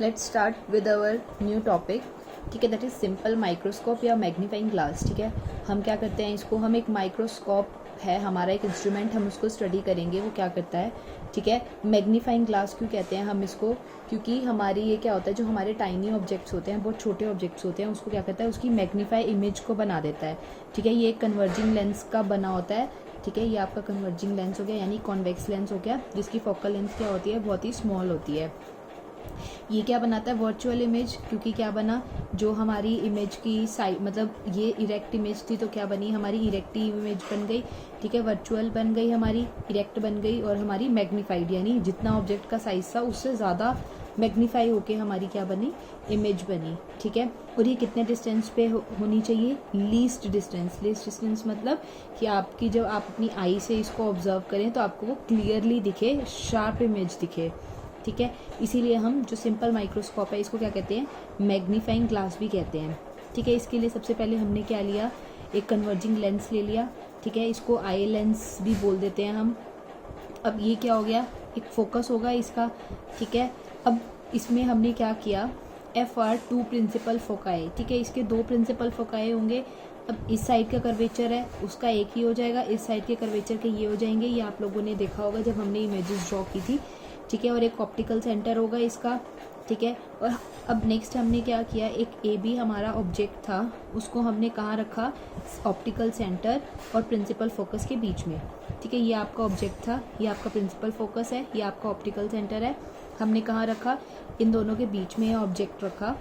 Let's start with our new topic. ठीक है, that is simple microscope या magnifying glass. ठीक है, हम क्या करते हैं इसको, हम एक माइक्रोस्कोप है हमारा एक इंस्ट्रूमेंट, हम उसको स्टडी करेंगे वो क्या करता है। ठीक है, मैग्नीफाइंग ग्लास क्यों कहते हैं हम इसको, क्योंकि हमारी ये क्या होता है, जो हमारे टाइनी ऑब्जेक्ट्स होते हैं, बहुत छोटे ऑब्जेक्ट्स होते हैं, उसको क्या करता है, उसकी मैग्नीफाई इमेज को बना देता है। ठीक है, ये एक कन्वर्जिंग लेंस का बना होता है। ठीक है, ये आपका कन्वर्जिंग लेंस हो गया, यानी कॉन्वेक्स लेंस हो गया, जिसकी फोकल लेंथ क्या होती है, बहुत ही स्मॉल होती है। ये क्या बनाता है, वर्चुअल इमेज, क्योंकि क्या बना, जो हमारी इमेज की साइड, मतलब ये इरेक्ट इमेज थी तो क्या बनी, हमारी इरेक्ट इमेज बन गई। ठीक है, वर्चुअल बन गई, हमारी इरेक्ट बन गई, और हमारी मैग्नीफाइड, यानी जितना ऑब्जेक्ट का साइज था उससे ज़्यादा मैग्नीफाई होके हमारी क्या बनी, इमेज बनी। ठीक है, और ये कितने डिस्टेंस पे होनी चाहिए, लीस्ट डिस्टेंस। लीस्ट डिस्टेंस मतलब कि आपकी, जब आप अपनी आई से इसको ऑब्जर्व करें तो आपको वो क्लियरली दिखे, शार्प इमेज दिखे। ठीक है, इसीलिए हम जो सिंपल माइक्रोस्कोप है इसको क्या कहते हैं, मैग्नीफाइंग ग्लास भी कहते हैं। ठीक है, इसके लिए सबसे पहले हमने क्या लिया, एक कन्वर्जिंग लेंस ले लिया। ठीक है, इसको आई लेंस भी बोल देते हैं हम। अब ये क्या हो गया, एक फोकस होगा इसका। ठीक है, अब इसमें हमने क्या किया, FR2 प्रिंसिपल फोकाई। ठीक है, इसके दो प्रिंसिपल फोकाई होंगे। अब इस साइड का कर्वेचर है उसका एक ही हो जाएगा, इस साइड के कर्वेचर के ये हो जाएंगे। ये आप लोगों ने देखा होगा जब हमने इमेजेस ड्रॉ की थी। ठीक है, और एक ऑप्टिकल सेंटर होगा इसका। ठीक है, और अब नेक्स्ट हमने क्या किया, एक AB हमारा ऑब्जेक्ट था, उसको हमने कहाँ रखा, ऑप्टिकल सेंटर और प्रिंसिपल फोकस के बीच में। ठीक है, ये आपका ऑब्जेक्ट था, ये आपका प्रिंसिपल फोकस है, ये आपका ऑप्टिकल सेंटर है, हमने कहाँ रखा, इन दोनों के बीच में ऑब्जेक्ट रखा।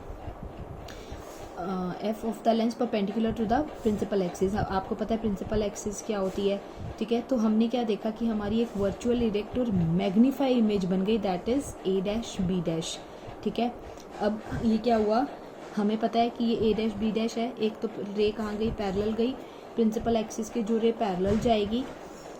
F of the lens perpendicular to the principal axis. आपको पता है प्रिंसिपल एक्सिस क्या होती है। ठीक है, तो हमने क्या देखा कि हमारी एक वर्चुअल इरेक्ट और मैग्नीफाई इमेज बन गई, दैट इज A', B'। ठीक है, अब ये क्या हुआ, हमें पता है कि ये A', B' है। एक तो रे कहाँ गई, पैरेलल गई, प्रिंसिपल एक्सिस की जो रे पैरेलल जाएगी।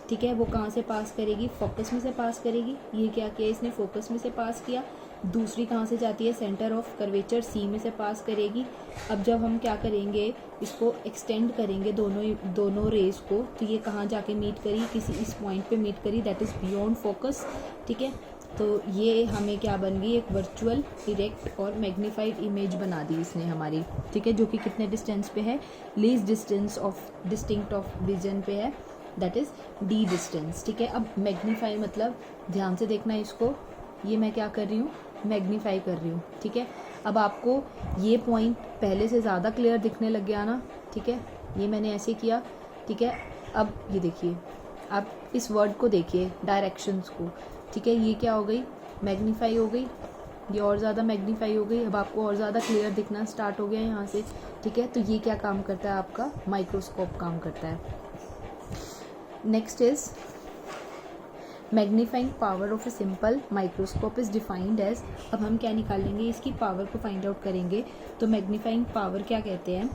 ठीक है, वो कहाँ से पास करेगी, फोकस में से पास करेगी। ये क्या किया इसने, फोकस में से पास किया। दूसरी कहाँ से जाती है, सेंटर ऑफ कर्वेचर C में से पास करेगी। अब जब हम क्या करेंगे, इसको एक्सटेंड करेंगे दोनों रेज को, तो ये कहाँ जाके मीट करी, किसी इस पॉइंट पे मीट करी, दैट इज़ बियॉन्ड फोकस। ठीक है, तो ये हमें क्या बन गई, एक वर्चुअल इरेक्ट और मैग्नीफाइड इमेज बना दी इसने हमारी। ठीक है, जो कि कितने डिस्टेंस पे है, least distance of distinct of vision पे है, दैट इज़ D डिस्टेंस। ठीक है, अब मैग्नीफाई मतलब ध्यान से देखना इसको, ये मैं क्या कर रही हूँ, मैग्नीफाई कर रही हूँ। ठीक है, अब आपको ये पॉइंट पहले से ज़्यादा क्लियर दिखने लग गया ना। ठीक है, ये मैंने ऐसे किया। ठीक है, अब ये देखिए, आप इस वर्ड को देखिए, डायरेक्शंस को। ठीक है, ये क्या हो गई, मैग्नीफाई हो गई, ये और ज़्यादा मैग्नीफाई हो गई। अब आपको और ज़्यादा क्लियर दिखना स्टार्ट हो गया यहाँ से। ठीक है, तो ये क्या काम करता है, आपका माइक्रोस्कोप काम करता है। Next is magnifying power of a simple microscope is defined as. अब हम क्या निकालेंगे, इसकी पावर को फाइंड आउट करेंगे। तो मैग्नीफाइंग पावर क्या कहते हैं,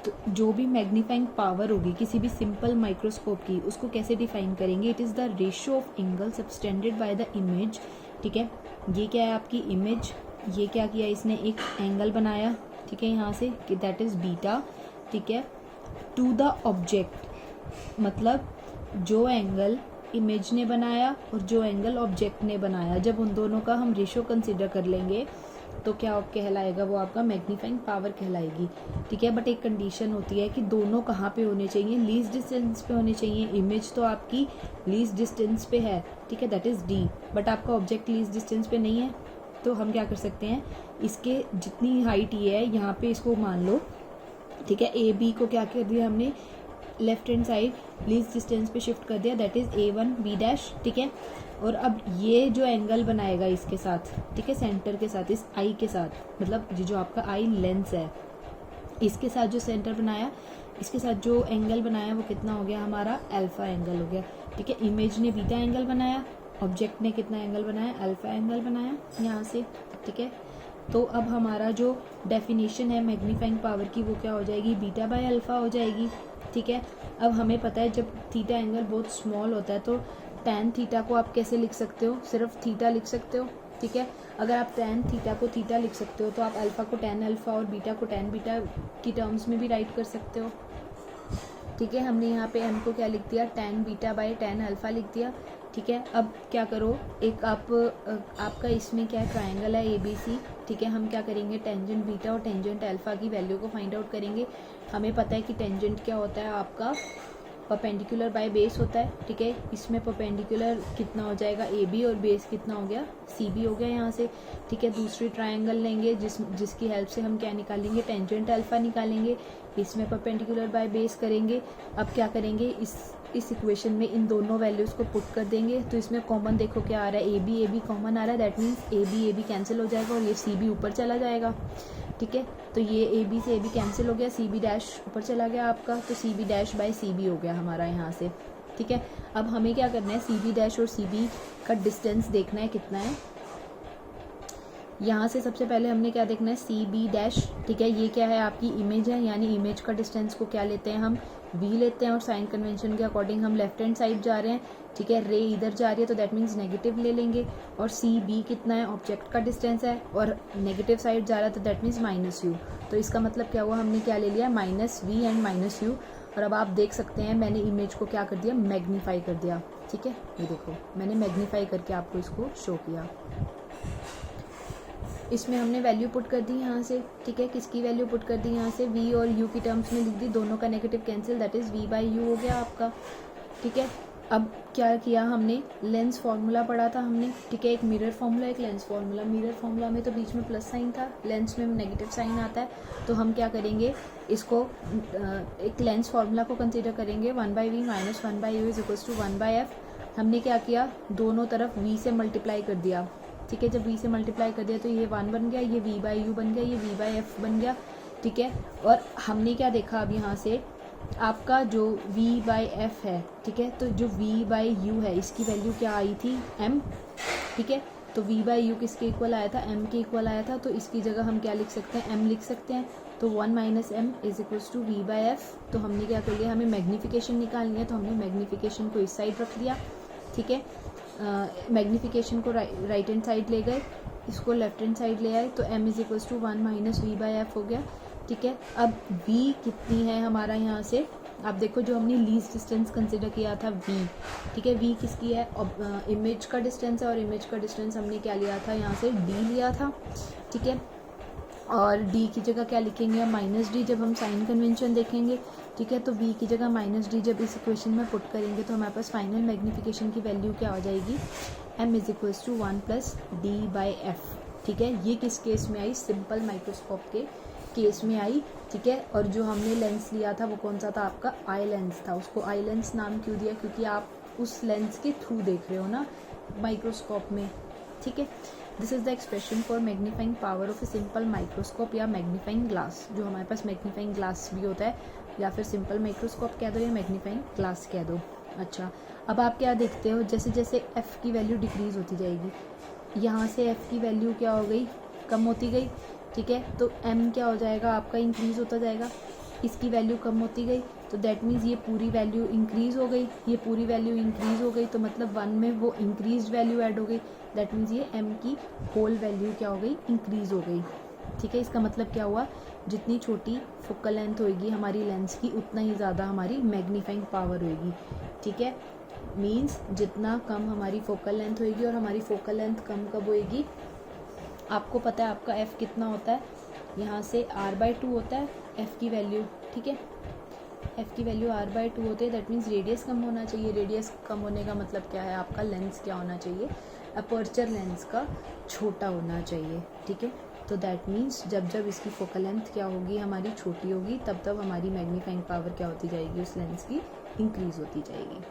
तो जो भी मैग्नीफाइंग पावर होगी किसी भी सिंपल माइक्रोस्कोप की, उसको कैसे डिफाइन करेंगे, it is the ratio of angle subtended by the image. ठीक है, ये क्या है आपकी इमेज, ये क्या किया इसने, एक एंगल बनाया। ठीक है, यहाँ से कि दैट इज़ बीटा। ठीक है, टू द ऑब्जेक्ट, मतलब जो एंगल इमेज ने बनाया और जो एंगल ऑब्जेक्ट ने बनाया, जब उन दोनों का हम रेशियो कंसिडर कर लेंगे तो क्या कहलाएगा, वो आपका मैग्नीफाइंग पावर कहलाएगी। ठीक है, बट एक कंडीशन होती है कि दोनों कहाँ पे होने चाहिए, लीस्ट डिस्टेंस पे होने चाहिए। इमेज तो आपकी लीस्ट डिस्टेंस पे है, ठीक है, दैट इज़ D, बट आपका ऑब्जेक्ट लीस्ट डिस्टेंस पे नहीं है। तो हम क्या कर सकते हैं, इसके जितनी हाइट ये है यहाँ पे इसको मान लो। ठीक है, AB को क्या कर दिया हमने, left hand side least distance पे शिफ्ट कर दिया, दैट इज़ A1 B'। ठीक है, और अब ये जो एंगल बनाएगा इसके साथ, ठीक है, सेंटर के साथ, इस आई के साथ, मतलब ये जो आपका आई लेंस है, इसके साथ जो सेंटर बनाया, इसके साथ जो एंगल बनाया वो कितना हो गया, हमारा अल्फा एंगल हो गया। ठीक है, इमेज ने बीटा एंगल बनाया, ऑब्जेक्ट ने कितना एंगल बनाया, अल्फा एंगल बनाया यहाँ से। ठीक है, तो अब हमारा जो डेफिनेशन है मैग्नीफाइंग पावर की, वो क्या हो जाएगी, बीटा बाय अल्फा हो जाएगी। ठीक है, अब हमें पता है जब थीटा एंगल बहुत स्मॉल होता है तो टैन थीटा को आप कैसे लिख सकते हो, सिर्फ थीटा लिख सकते हो। ठीक है, अगर आप टैन थीटा को थीटा लिख सकते हो तो आप अल्फा को टैन अल्फा और बीटा को टैन बीटा की टर्म्स में भी राइट कर सकते हो। ठीक है, हमने यहाँ पे m को क्या लिख दिया, tan beta by tan alpha लिख दिया। ठीक ठीक है। अब क्या करो, एक आपका इसमें क्या है, ट्रायंगल है ABC, ठीक है। हम क्या करेंगे, टेंजेंट बीटा और टेंजेंट अल्फा की वैल्यू को फाइंड आउट करेंगे। हमें पता है कि टेंजेंट क्या होता है, आपका परपेंडिकुलर बाय बेस होता है, ठीक है। इसमें परपेंडिकुलर कितना हो जाएगा AB और बेस कितना हो गया CB हो गया यहाँ से, ठीक है। दूसरी ट्रायंगल लेंगे जिसकी हेल्प से हम क्या निकालेंगे, टेंजेंट अल्फा निकालेंगे। इसमें परपेंडिकुलर बाय बेस करेंगे। अब क्या करेंगे, इस इक्वेशन में इन दोनों वैल्यूज़ को पुट कर देंगे। तो इसमें कॉमन देखो क्या आ रहा है, AB कॉमन आ रहा है, दैट मीन्स AB कैंसिल हो जाएगा और ये CB ऊपर चला जाएगा, ठीक है। तो ये AB से AB कैंसिल हो गया, CB डैश ऊपर चला गया आपका, तो CB डैश बाय CB हो गया हमारा यहाँ से, ठीक है। अब हमें क्या करना है, CB डैश और CB का डिस्टेंस देखना है कितना है। यहाँ से सबसे पहले हमने क्या देखना है, CB डैश, ठीक है। ये क्या है, आपकी इमेज है, यानी इमेज का डिस्टेंस को क्या लेते हैं हम, V लेते हैं, और साइन कन्वेंशन के अकॉर्डिंग हम लेफ्ट हैंड साइड जा रहे हैं, ठीक है। रे इधर जा रही है तो दैट मीन्स नेगेटिव ले लेंगे। और CB कितना है, ऑब्जेक्ट का डिस्टेंस है, और नेगेटिव साइड जा रहा है तो दैट मीन्स -U। तो इसका मतलब क्या हुआ, हमने क्या ले लिया, -V एंड -U। और अब आप देख सकते हैं मैंने इमेज को क्या कर दिया, मैग्नीफाई कर दिया, ठीक है। ये देखो मैंने मैग्नीफाई करके आपको इसको शो किया। इसमें हमने वैल्यू पुट कर दी यहाँ से, ठीक है। किसकी वैल्यू पुट कर दी यहाँ से, V और U की टर्म्स में लिख दी, दोनों का negative cancel, that is V/U हो गया आपका, ठीक है। अब क्या किया हमने, लेंस फार्मूला पढ़ा था हमने, ठीक है। एक मिरर फार्मूला, एक लेंस फार्मूला। मिरर फार्मूला में तो बीच में प्लस साइन था, लेंस में नेगेटिव साइन आता है। तो हम क्या करेंगे, इसको एक लेंस फार्मूला को कंसिडर करेंगे, 1/V - 1/U is equals to 1/F। हमने क्या किया, दोनों तरफ V से मल्टीप्लाई कर दिया, ठीक है। जब V से मल्टीप्लाई कर दिया तो ये 1 बन गया, ये V/U बन गया, ये V/F बन गया, ठीक है। और हमने क्या देखा, अब यहाँ से आपका जो V/F है, ठीक है, तो जो V/U है इसकी वैल्यू क्या आई थी, M, ठीक है। तो V/U किसके इक्वल आया था, M के इक्वल आया था। तो इसकी जगह हम क्या लिख सकते हैं, M लिख सकते हैं। तो 1 - M is equals to V/F। तो हमने क्या कर लिया, हमें मैग्नीफिकेशन निकालनी है, तो हमने मैग्नीफिकेशन को इस साइड रख दिया, ठीक है। मैग्नीफिकेशन को राइट हैंड साइड ले गए, इसको लेफ्ट हैंड साइड ले आए, तो M is equals to 1 - V/F हो गया, ठीक है। अब V कितनी है हमारा, यहाँ से आप देखो जो हमने लीस्ट डिस्टेंस कंसिडर किया था V, ठीक है। V किसकी है, इमेज का डिस्टेंस है, और इमेज का डिस्टेंस हमने क्या लिया था, यहाँ से D लिया था, ठीक है। और D की जगह क्या लिखेंगे, -D जब हम साइन कन्वेंशन देखेंगे, ठीक है। तो V की जगह -D जब इस इक्वेशन में पुट करेंगे तो हमारे पास फाइनल मैग्नीफिकेशन की वैल्यू क्या हो जाएगी, M is equals to 1 + D/F, ठीक है। ये किस केस में आई, सिंपल माइक्रोस्कोप के केस में आई, ठीक है। और जो हमने लेंस लिया था वो कौन सा था, आपका आई लेंस था। उसको आई लेंस नाम क्यों दिया, क्योंकि आप उस लेंस के थ्रू देख रहे हो ना माइक्रोस्कोप में, ठीक है। This is the expression for magnifying power of a simple microscope या मैग्नीफाइंग ग्लास। जो हमारे पास मैग्नीफाइंग ग्लास भी होता है, या फिर सिंपल माइक्रोस्कोप कह दो या मैग्नीफाइंग ग्लास कह दो। अच्छा, अब आप क्या देखते हो, जैसे जैसे F की वैल्यू डिक्रीज होती जाएगी, यहाँ से F की वैल्यू क्या हो गई, कम होती गई, ठीक है। तो M क्या हो जाएगा आपका, इंक्रीज होता जाएगा, इसकी वैल्यू कम होती गई, तो दैट मीन्स ये पूरी वैल्यू इंक्रीज हो गई, ये पूरी वैल्यू इंक्रीज हो गई, तो मतलब 1 में वो इंक्रीज वैल्यू ऐड हो गई, दैट मीन्स ये M की होल वैल्यू क्या हो गई, इंक्रीज हो गई, ठीक है। इसका मतलब क्या हुआ, जितनी छोटी फोकल लेंथ होगी हमारी लेंस की, उतना ही ज़्यादा हमारी मैग्नीफाइंग पावर होगी, ठीक है। मीन्स जितना कम हमारी फोकल लेंथ होगी, और हमारी फोकल लेंथ कम कब होएगी, आपको पता है आपका F कितना होता है, यहाँ से R/2 होता है F की वैल्यू, ठीक है। F की वैल्यू R/2 होती है, दैट मीन्स रेडियस कम होना चाहिए। रेडियस कम होने का मतलब क्या है, आपका लेंस क्या होना चाहिए, अपर्चर लेंस का छोटा होना चाहिए, ठीक है। तो दैट मीन्स जब जब इसकी फोकल लेंथ क्या होगी, हमारी छोटी होगी, तब तब हमारी मैग्नीफाइंग पावर क्या होती जाएगी, उस लेंस की इंक्रीज होती जाएगी।